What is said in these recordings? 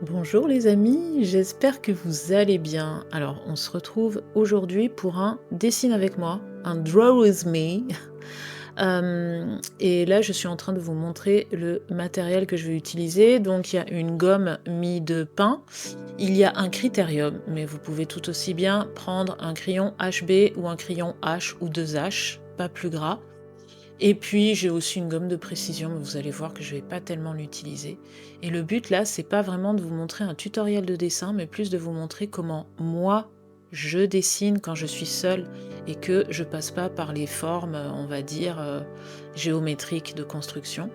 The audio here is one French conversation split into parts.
Bonjour les amis, j'espère que vous allez bien. Alors, on se retrouve aujourd'hui pour un Dessine avec moi, un Draw with me. Et là, je suis en train de vous montrer le matériel que je vais utiliser. Donc, il y a une gomme mie de pain, il y a un critérium, mais vous pouvez tout aussi bien prendre un crayon HB ou un crayon H ou 2H, pas plus gras. Et puis j'ai aussi une gomme de précision, mais vous allez voir que je ne vais pas tellement l'utiliser. Et le but là, c'est pas vraiment de vous montrer un tutoriel de dessin, mais plus de vous montrer comment moi je dessine quand je suis seule et que je passe pas par les formes, on va dire, géométriques de construction.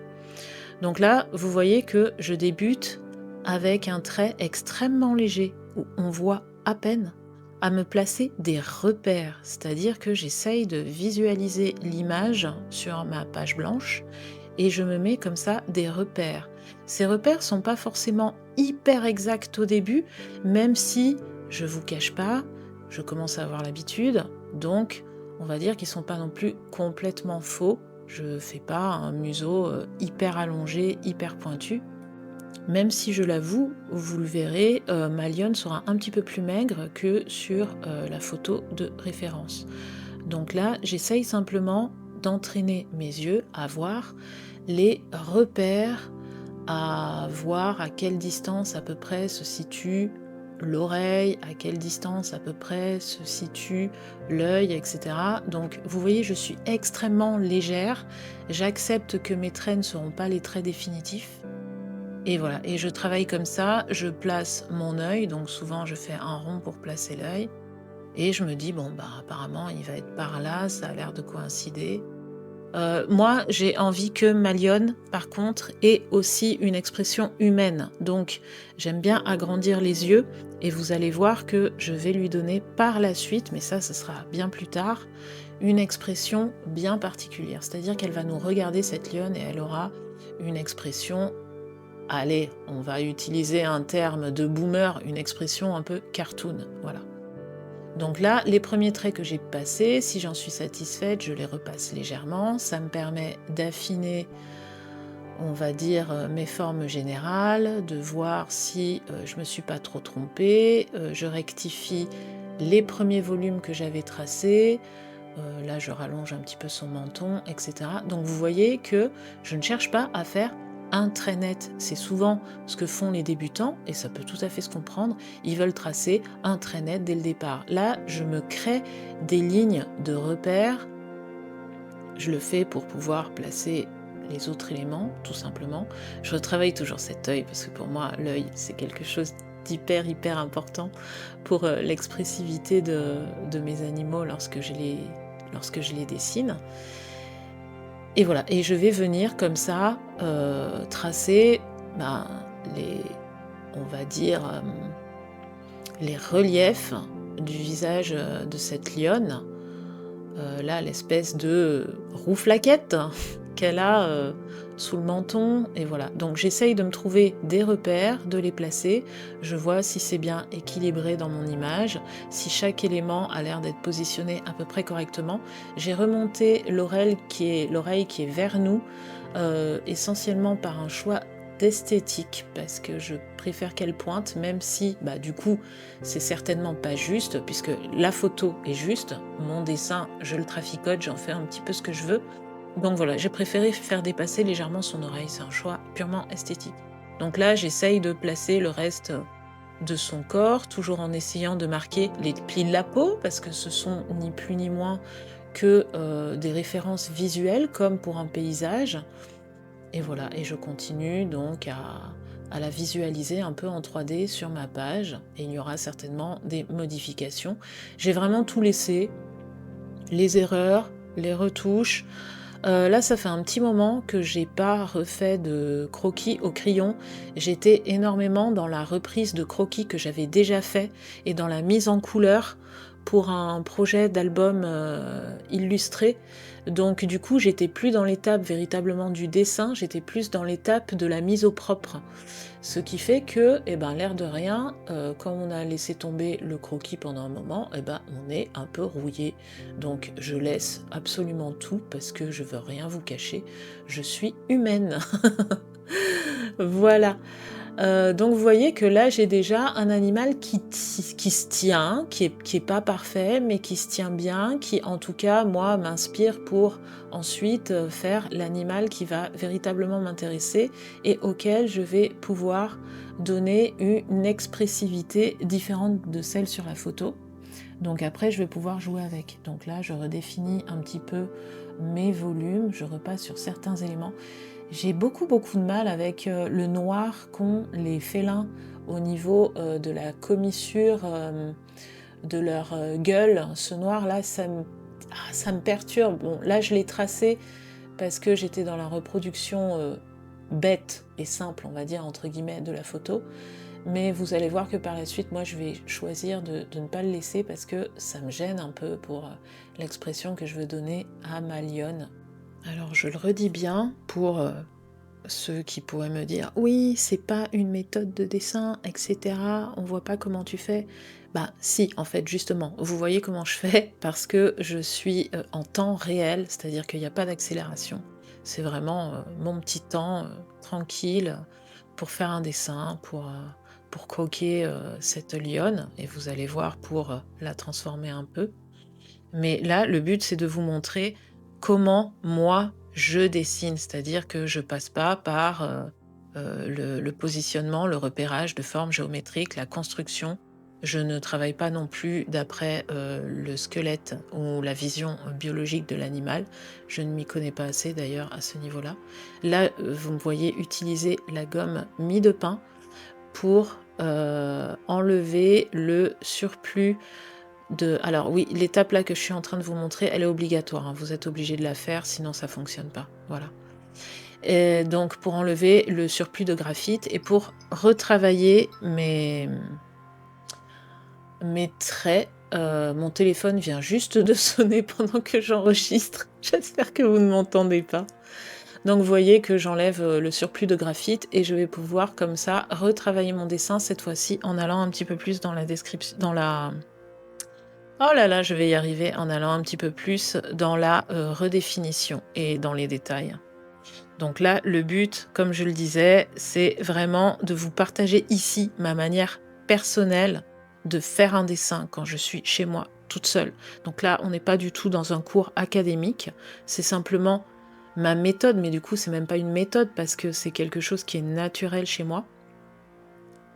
Donc là, vous voyez que je débute avec un trait extrêmement léger, où on voit à peine à me placer des repères, c'est-à-dire que j'essaye de visualiser l'image sur ma page blanche et je me mets comme ça des repères. Ces repères sont pas forcément hyper exacts au début, même si, je vous cache pas, je commence à avoir l'habitude, donc on va dire qu'ils sont pas non plus complètement faux. Je fais pas un museau hyper allongé, hyper pointu. Même si je l'avoue, vous le verrez, ma lionne sera un petit peu plus maigre que sur la photo de référence. Donc là, j'essaye simplement d'entraîner mes yeux à voir les repères, à voir à quelle distance à peu près se situe l'oreille, à quelle distance à peu près se situe l'œil, etc. Donc vous voyez, je suis extrêmement légère, j'accepte que mes traits ne seront pas les traits définitifs, et voilà, et je travaille comme ça, je place mon œil, donc souvent je fais un rond pour placer l'œil, et je me dis, bon, bah apparemment il va être par là, ça a l'air de coïncider. Moi, j'ai envie que ma lionne, par contre, ait aussi une expression humaine. Donc, j'aime bien agrandir les yeux, et vous allez voir que je vais lui donner par la suite, mais ça, ce sera bien plus tard, une expression bien particulière. C'est-à-dire qu'elle va nous regarder, cette lionne, et elle aura une expression. Allez, on va utiliser un terme de boomer, une expression un peu cartoon, voilà. Donc là, les premiers traits que j'ai passés, si j'en suis satisfaite, je les repasse légèrement. Ça me permet d'affiner, on va dire, mes formes générales, de voir si je me suis pas trop trompée. Je rectifie les premiers volumes que j'avais tracés. Là, je rallonge un petit peu son menton, etc. Donc vous voyez que je ne cherche pas à faire un trait net. C'est souvent ce que font les débutants, et ça peut tout à fait se comprendre. Ils veulent tracer un trait net dès le départ. Là, je me crée des lignes de repère. Je le fais pour pouvoir placer les autres éléments, tout simplement. Je retravaille toujours cet œil, parce que pour moi, l'œil, c'est quelque chose hyper important pour l'expressivité de mes animaux lorsque je les dessine. Et voilà, et je vais venir comme ça tracer on va dire, les reliefs du visage de cette lionne. Là, l'espèce de rouflaquette qu'elle a sous le menton, et voilà. Donc j'essaye de me trouver des repères, de les placer, je vois si c'est bien équilibré dans mon image, si chaque élément a l'air d'être positionné à peu près correctement. J'ai remonté l'oreille qui est vers nous, essentiellement par un choix d'esthétique, parce que je préfère qu'elle pointe, même si du coup c'est certainement pas juste, puisque la photo est juste, mon dessin je le traficote, j'en fais un petit peu ce que je veux. Donc voilà, j'ai préféré faire dépasser légèrement son oreille, c'est un choix purement esthétique. Donc là j'essaye de placer le reste de son corps, toujours en essayant de marquer les plis de la peau, parce que ce sont ni plus ni moins que des références visuelles, comme pour un paysage. Et voilà, et je continue donc à la visualiser un peu en 3D sur ma page, et il y aura certainement des modifications. J'ai vraiment tout laissé, les erreurs, les retouches. Là, ça fait un petit moment que j'ai pas refait de croquis au crayon. J'étais énormément dans la reprise de croquis que j'avais déjà fait et dans la mise en couleur pour un projet d'album illustré. Donc du coup, j'étais plus dans l'étape véritablement du dessin, j'étais plus dans l'étape de la mise au propre. Ce qui fait que, l'air de rien, quand on a laissé tomber le croquis pendant un moment, on est un peu rouillé. Donc je laisse absolument tout parce que je veux rien vous cacher, je suis humaine. Voilà. Donc vous voyez que là, j'ai déjà un animal qui se tient, qui est pas parfait, mais qui se tient bien, qui en tout cas, moi, m'inspire pour ensuite faire l'animal qui va véritablement m'intéresser et auquel je vais pouvoir donner une expressivité différente de celle sur la photo. Donc après, je vais pouvoir jouer avec. Donc là, je redéfinis un petit peu mes volumes, je repasse sur certains éléments. J'ai beaucoup de mal avec le noir qu'ont les félins au niveau de la commissure de leur gueule. Ce noir-là, ça me perturbe. Bon, là, je l'ai tracé parce que j'étais dans la reproduction bête et simple, on va dire, entre guillemets, de la photo. Mais vous allez voir que par la suite, moi, je vais choisir de ne pas le laisser parce que ça me gêne un peu pour l'expression que je veux donner à ma lionne. Alors, je le redis bien pour ceux qui pourraient me dire « Oui, c'est pas une méthode de dessin, etc. On voit pas comment tu fais. » Bah si, en fait, justement, vous voyez comment je fais parce que je suis en temps réel, c'est-à-dire qu'il n'y a pas d'accélération. C'est vraiment mon petit temps tranquille pour faire un dessin, pour croquer cette lionne, et vous allez voir pour la transformer un peu. Mais là, le but, c'est de vous montrer comment moi, je dessine, c'est-à-dire que je passe pas par le positionnement, le repérage de formes géométriques, la construction. Je ne travaille pas non plus d'après le squelette ou la vision biologique de l'animal. Je ne m'y connais pas assez d'ailleurs à ce niveau-là. Là, vous me voyez utiliser la gomme mie de pain pour enlever le surplus de... Alors oui, l'étape là que je suis en train de vous montrer, elle est obligatoire, hein. Vous êtes obligé de la faire, sinon ça fonctionne pas. Voilà. Et donc pour enlever le surplus de graphite et pour retravailler mes traits. Mon téléphone vient juste de sonner pendant que j'enregistre. J'espère que vous ne m'entendez pas. Donc vous voyez que j'enlève le surplus de graphite et je vais pouvoir comme ça retravailler mon dessin cette fois-ci en allant un petit peu plus dans la description, dans la... Oh là là, je vais y arriver en allant un petit peu plus dans la redéfinition et dans les détails. Donc là, le but, comme je le disais, c'est vraiment de vous partager ici ma manière personnelle de faire un dessin quand je suis chez moi toute seule. Donc là, on n'est pas du tout dans un cours académique, c'est simplement ma méthode, mais du coup, c'est même pas une méthode parce que c'est quelque chose qui est naturel chez moi.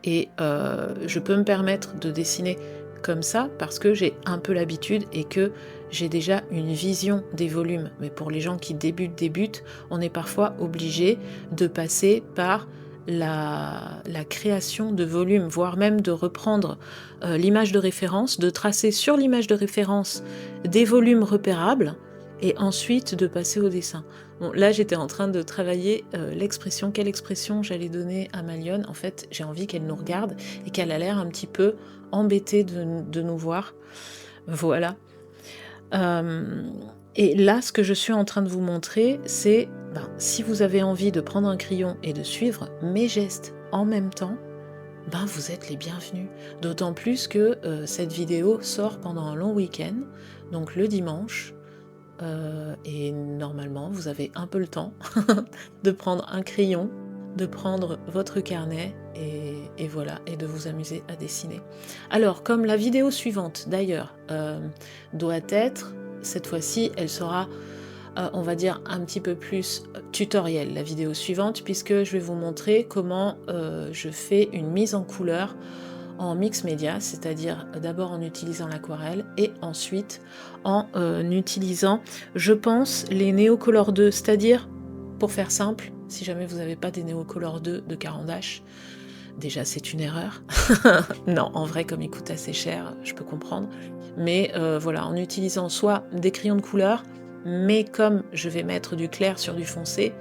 Et je peux me permettre de dessiner comme ça parce que j'ai un peu l'habitude et que j'ai déjà une vision des volumes. Mais pour les gens qui débutent, on est parfois obligé de passer par la création de volumes, voire même de reprendre l'image de référence, de tracer sur l'image de référence des volumes repérables et ensuite de passer au dessin. Bon, là, j'étais en train de travailler l'expression, quelle expression j'allais donner à ma lionne. En fait, j'ai envie qu'elle nous regarde et qu'elle a l'air un petit peu embêtée de nous voir. Voilà. Et là, ce que je suis en train de vous montrer, c'est si vous avez envie de prendre un crayon et de suivre mes gestes en même temps, vous êtes les bienvenus. D'autant plus que cette vidéo sort pendant un long week-end, donc le dimanche. Et normalement, vous avez un peu le temps de prendre un crayon, de prendre votre carnet et voilà, et de vous amuser à dessiner. Alors, comme la vidéo suivante d'ailleurs doit être, cette fois-ci, elle sera, on va dire, un petit peu plus tutoriel, la vidéo suivante, puisque je vais vous montrer comment je fais une mise en couleur en mix média, c'est-à-dire d'abord en utilisant l'aquarelle et ensuite en utilisant, je pense, les Neocolor 2, c'est-à-dire, pour faire simple, si jamais vous n'avez pas des Neocolor 2 de Caran d'Ache, déjà c'est une erreur. Non, en vrai, comme il coûte assez cher, je peux comprendre. Mais voilà, en utilisant soit des crayons de couleur, mais comme je vais mettre du clair sur du foncé,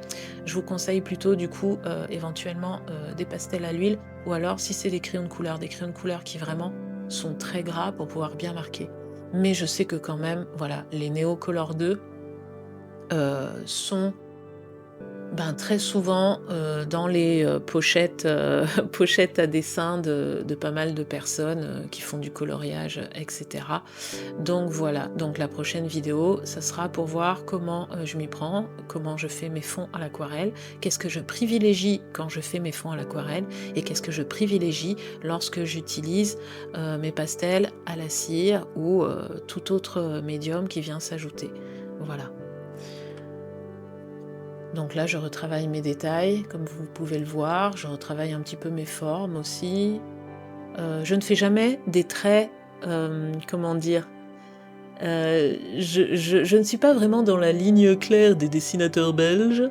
je vous conseille plutôt du coup éventuellement des pastels à l'huile, ou alors si c'est des crayons de couleur qui vraiment sont très gras pour pouvoir bien marquer. Mais je sais que quand même, voilà, les Neocolor 2 sont Ben, très souvent, dans les, pochettes, pochettes à dessin de pas mal de personnes, qui font du coloriage, et cetera. Donc voilà, donc la prochaine vidéo, ça sera pour voir comment, je m'y prends, comment je fais mes fonds à l'aquarelle, qu'est-ce que je privilégie quand je fais mes fonds à l'aquarelle et qu'est-ce que je privilégie lorsque j'utilise, mes pastels à la cire ou, tout autre, médium qui vient s'ajouter. Voilà. Donc là, je retravaille mes détails, comme vous pouvez le voir. Je retravaille un petit peu mes formes aussi. Je ne fais jamais des traits, comment dire? Je ne suis pas vraiment dans la ligne claire des dessinateurs belges.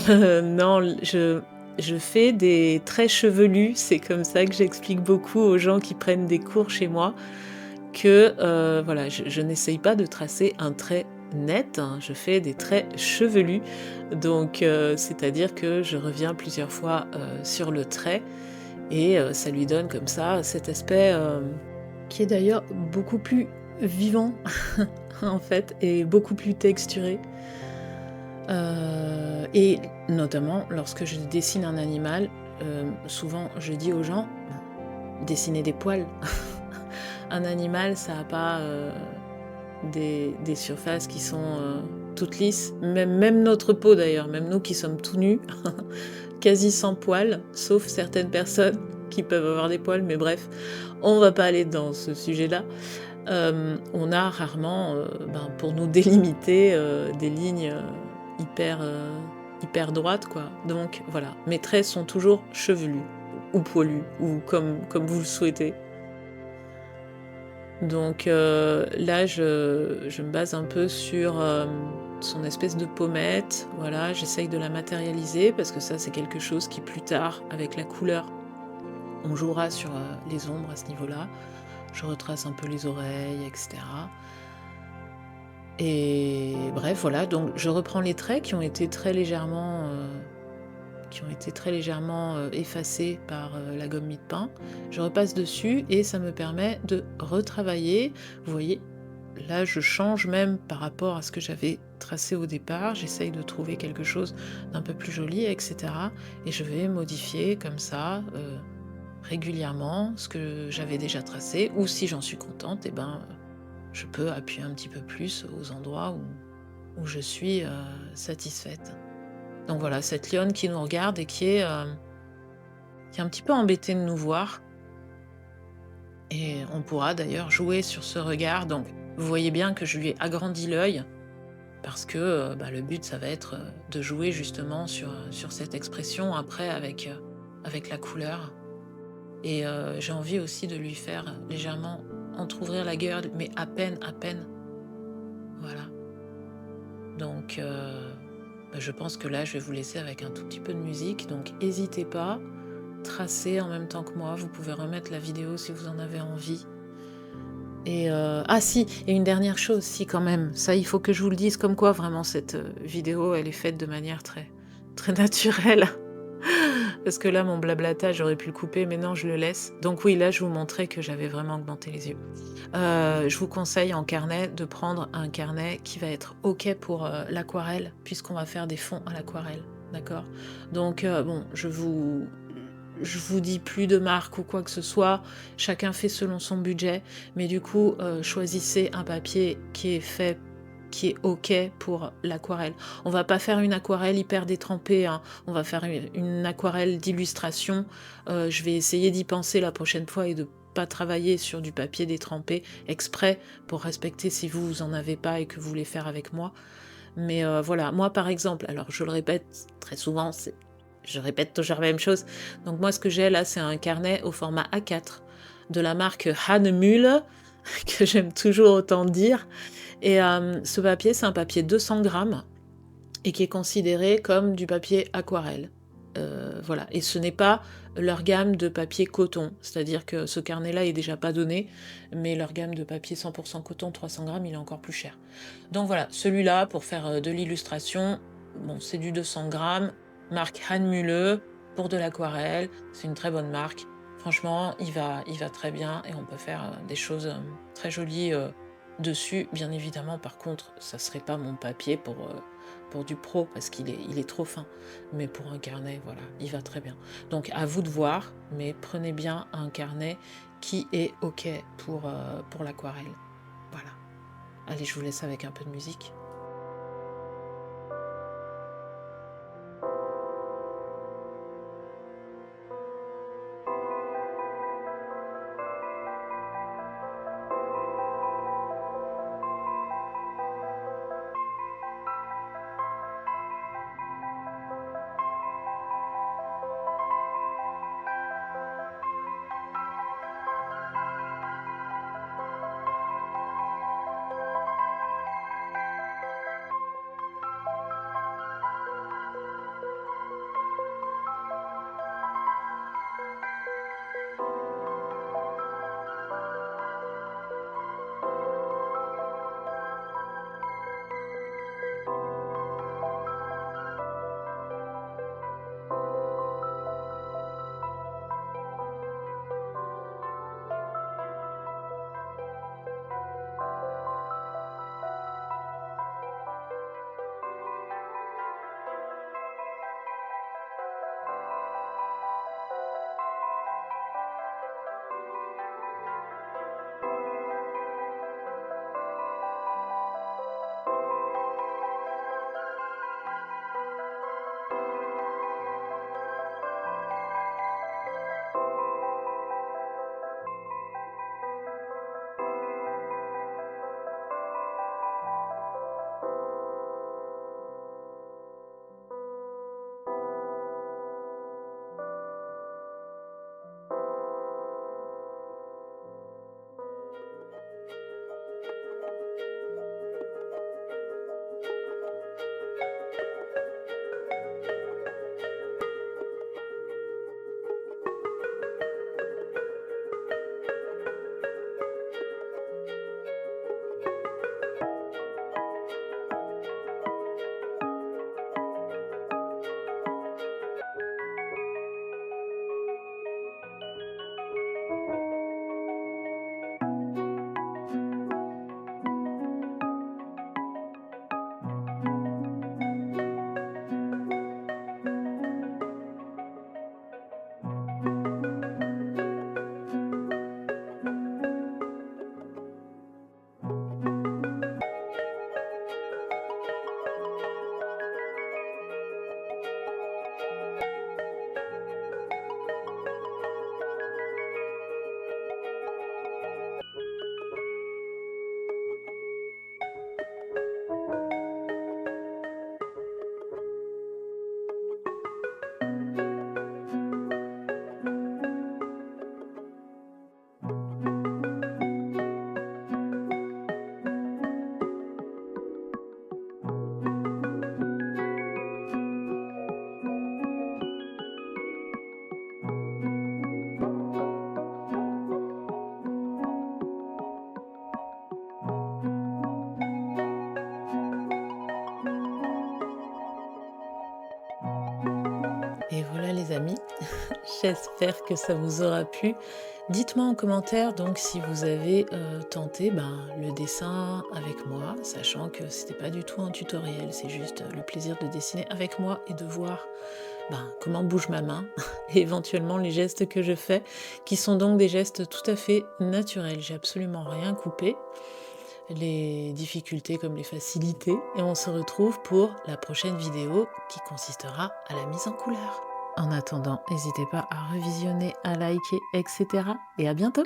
Non, je fais des traits chevelus. C'est comme ça que j'explique beaucoup aux gens qui prennent des cours chez moi que, voilà, je n'essaye pas de tracer un trait net, hein, je fais des traits chevelus. Donc, c'est-à-dire que je reviens plusieurs fois, sur le trait et ça lui donne comme ça cet aspect, qui est d'ailleurs beaucoup plus vivant en fait et beaucoup plus texturé. Et notamment lorsque je dessine un animal, souvent je dis aux gens: «Dessinez des poils». Un animal, ça a pas, des surfaces qui sont, toutes lisses. Même notre peau d'ailleurs, même nous qui sommes tout nus, quasi sans poils, sauf certaines personnes qui peuvent avoir des poils, mais bref, on va pas aller dans ce sujet-là. On a rarement, ben, pour nous délimiter, des lignes, hyper, hyper droites quoi. Donc voilà, mes traits sont toujours chevelus ou poilus ou comme vous le souhaitez. Donc là, je me base un peu sur, son espèce de pommette, voilà, j'essaye de la matérialiser parce que ça, c'est quelque chose qui plus tard, avec la couleur, on jouera sur, les ombres à ce niveau-là. Je retrace un peu les oreilles et cetera et bref, voilà, donc je reprends les traits qui ont été très légèrement, effacés par, la gomme mie de pain. Je repasse dessus et ça me permet de retravailler. Vous voyez, là, je change même par rapport à ce que j'avais tracé au départ. J'essaye de trouver quelque chose d'un peu plus joli, et cetera et je vais modifier comme ça, régulièrement ce que j'avais déjà tracé ou si j'en suis contente et ben, je peux appuyer un petit peu plus aux endroits où je suis, satisfaite. Donc voilà, cette lionne qui nous regarde et qui est un petit peu embêtée de nous voir et on pourra d'ailleurs jouer sur ce regard. Donc vous voyez bien que je lui ai agrandi l'œil parce que, bah, le but ça va être, de jouer justement sur cette expression après avec la couleur et j'ai envie aussi de lui faire légèrement entrouvrir la gueule, mais à peine, voilà. Donc bah, je pense que là, je vais vous laisser avec un tout petit peu de musique, donc hésitez pas, tracez en même temps que moi, vous pouvez remettre la vidéo si vous en avez envie. Et ah si, et une dernière chose, si quand même, ça il faut que je vous le dise, comme quoi vraiment cette vidéo, elle est faite de manière très, très naturelle. Parce que là, mon blablatage, j'aurais pu le couper, mais non, je le laisse. Donc oui, là, je vous montrais que j'avais vraiment augmenté les yeux. Je vous conseille en carnet de prendre un carnet qui va être OK pour l'aquarelle, puisqu'on va faire des fonds à l'aquarelle, d'accord? Donc bon, je vous dis plus de marque ou quoi que ce soit, chacun fait selon son budget, mais du coup, choisissez un papier qui est fait, qui est OK pour l'aquarelle. On va pas faire une aquarelle hyper détrempée, hein. On va faire une aquarelle d'illustration. Je vais essayer d'y penser la prochaine fois et de pas travailler sur du papier détrempé exprès pour respecter si vous, vous en avez pas et que vous voulez faire avec moi. Mais voilà, moi par exemple, alors je le répète très souvent, je répète toujours la même chose. Donc moi ce que j'ai là, c'est un carnet au format A4 de la marque Hahnemühle, que j'aime toujours autant dire. Et ce papier, c'est un papier 200 grammes et qui est considéré comme du papier aquarelle. Voilà, et ce n'est pas leur gamme de papier coton, c'est-à-dire que ce carnet-là est déjà pas donné, mais leur gamme de papier 100% coton 300 grammes, il est encore plus cher. Donc voilà, celui-là, pour faire de l'illustration, bon, c'est du 200 grammes, marque Hahnemühle, pour de l'aquarelle, c'est une très bonne marque. Franchement, il va très bien et on peut faire des choses très jolies dessus. Bien évidemment, par contre, ça serait pas mon papier pour du pro parce il est trop fin. Mais pour un carnet, voilà, il va très bien. Donc à vous de voir, mais prenez bien un carnet qui est OK pour l'aquarelle. Voilà. Allez, je vous laisse avec un peu de musique. Et voilà les amis, j'espère que ça vous aura plu. Dites-moi en commentaire donc si vous avez tenté le dessin avec moi, sachant que c'était pas du tout un tutoriel, c'est juste le plaisir de dessiner avec moi et de voir comment bouge ma main et éventuellement les gestes que je fais, qui sont donc des gestes tout à fait naturels. J'ai absolument rien coupé, les difficultés comme les facilités, et on se retrouve pour la prochaine vidéo qui consistera à la mise en couleur. En attendant, n'hésitez pas à revisionner, à liker, etc. Et à bientôt!